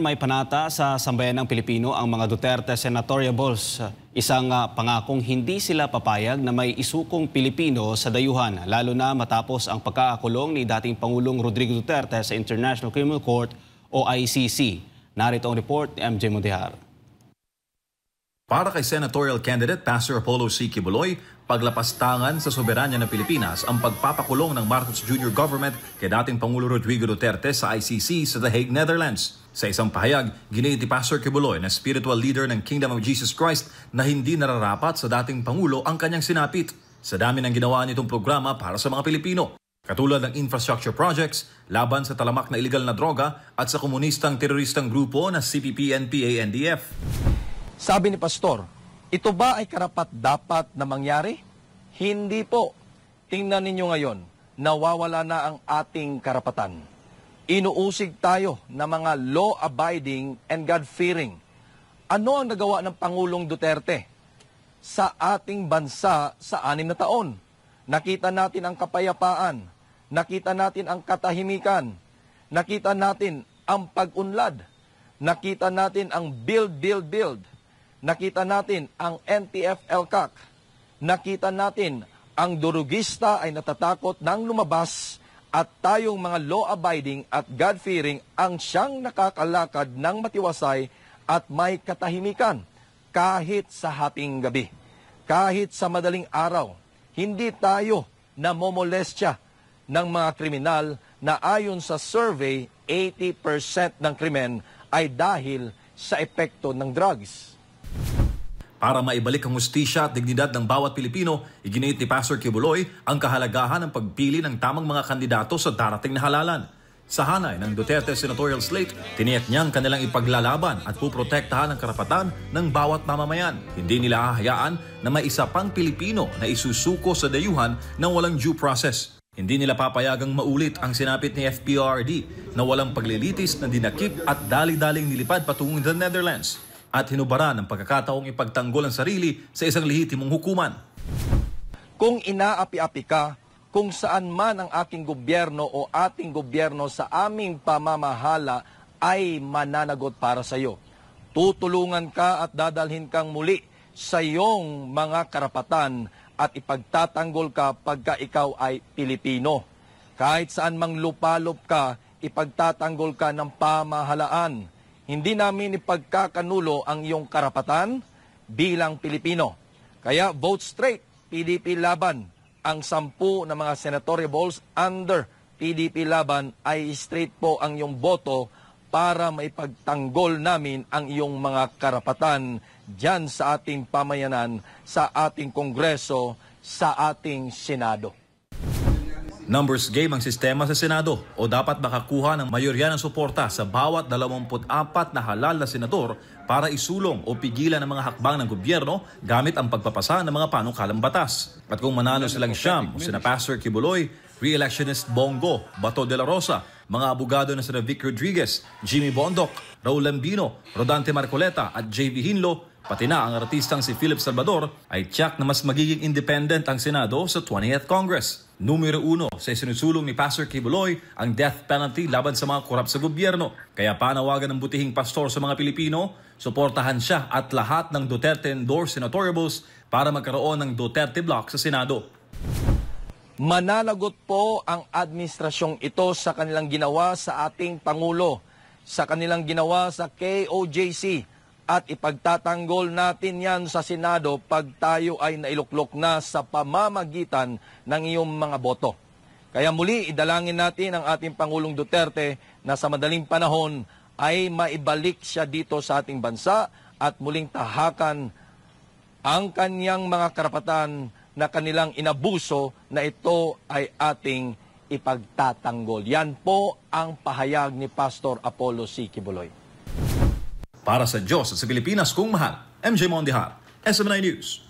May panata sa sambayanang Pilipino ang mga Duterte senatoriables. Isang pangakong hindi sila papayag na may isukong Pilipino sa dayuhan, lalo na matapos ang pagkakakulong ni dating Pangulong Rodrigo Duterte sa International Criminal Court o ICC. Narito ang report ni MJ Mondihar. Para kay senatorial candidate Pastor Apollo C. Quiboloy, paglapastangan sa soberanya ng Pilipinas ang pagpapakulong ng Marcos Jr. government kay dating Pangulo Rodrigo Duterte sa ICC sa The Hague, Netherlands. Sa isang pahayag, giniit ni Pastor Quiboloy na spiritual leader ng Kingdom of Jesus Christ na hindi nararapat sa dating Pangulo ang kanyang sinapit sa dami ng ginawa nitong programa para sa mga Pilipino. Katulad ng infrastructure projects, laban sa talamak na iligal na droga at sa komunistang teroristang grupo na CPP-NPA-NDF. Sabi ni Pastor, ito ba ay karapat-dapat na mangyari? Hindi po. Tingnan ninyo ngayon, nawawala na ang ating karapatan. Inuusig tayo ng mga law-abiding and God-fearing. Ano ang nagawa ng Pangulong Duterte sa ating bansa sa 6 na taon? Nakita natin ang kapayapaan, nakita natin ang katahimikan, nakita natin ang pag-unlad, nakita natin ang build, nakita natin ang NTF-ELCAC, nakita natin ang durugista ay natatakot nang lumabas at tayong mga law-abiding at God-fearing ang siyang nakakalakad ng matiwasay at may katahimikan kahit sa hating gabi, kahit sa madaling araw. Hindi tayo namomolestya ng mga kriminal na ayon sa survey, 80% ng krimen ay dahil sa epekto ng drugs. Para maibalik ang hustisya at dignidad ng bawat Pilipino, iginiit ni Pastor Quiboloy ang kahalagahan ng pagpili ng tamang mga kandidato sa darating na halalan. Sa hanay ng Duterte senatorial slate, tiniyak niyang kanilang ipaglalaban at puprotektahan ang karapatan ng bawat mamamayan. Hindi nila hahayaan na may isa pang Pilipino na isusuko sa dayuhan ng walang due process. Hindi nila papayagang maulit ang sinapit ni FPRD na walang paglilitis na dinakip at dali-daling nilipad patungong the Netherlands at hinubaran ang pagkakataong ipagtanggol ang sarili sa isang lehitimong hukuman. Kung inaapi-api ka, kung saan man ang aking gobyerno o ating gobyerno sa aming pamamahala ay mananagot para sa iyo. Tutulungan ka at dadalhin kang muli sa iyong mga karapatan at ipagtatanggol ka pagka ikaw ay Pilipino. Kahit saan mang lupalop ka, ipagtatanggol ka ng pamahalaan. Hindi namin ipagkakanulo ang iyong karapatan bilang Pilipino. Kaya vote straight, PDP laban. Ang 10 na mga senatoriables under PDP laban ay straight po ang iyong boto para maipagtanggol namin ang iyong mga karapatan dyan sa ating pamayanan, sa ating Kongreso, sa ating Senado. Numbers game ang sistema sa Senado o dapat makakuha ng mayorya ng suporta sa bawat 24 na halal na senador para isulong o pigilan ang mga hakbang ng gobyerno gamit ang pagpapasa ng mga panukalang batas. At kung manalo silang siyam o sina Pastor Quiboloy, re-electionist Bongo, Bato de la Rosa, mga abogado na sina Vic Rodriguez, Jimmy Bondoc, Raul Lambino, Rodante Marcoleta at JV Hinlo, pati na ang artistang si Philip Salvador, ay tiyak na mas magiging independent ang Senado sa 20th Congress. Numero 1 sa isinusulong ni Pastor Quiboloy ang death penalty laban sa mga korap sa gobyerno. Kaya panawagan ng butihing pastor sa mga Pilipino, suportahan siya at lahat ng Duterte-endorsed senatoriables para magkaroon ng Duterte block sa Senado. Mananagot po ang administrasyong ito sa kanilang ginawa sa ating Pangulo, sa kanilang ginawa sa KOJC, at ipagtatanggol natin yan sa Senado pag tayo ay nailuklok na sa pamamagitan ng iyong mga boto. Kaya muli, idalangin natin ang ating Pangulong Duterte na sa madaling panahon ay maibalik siya dito sa ating bansa at muling tahakan ang kanyang mga karapatan na kanilang inabuso na ito ay ating ipagtatanggol. Yan po ang pahayag ni Pastor Apollo C. Quiboloy. Para sa Diyos at sa Pilipinas kung mahal, MJ Mondihar, SMNI News.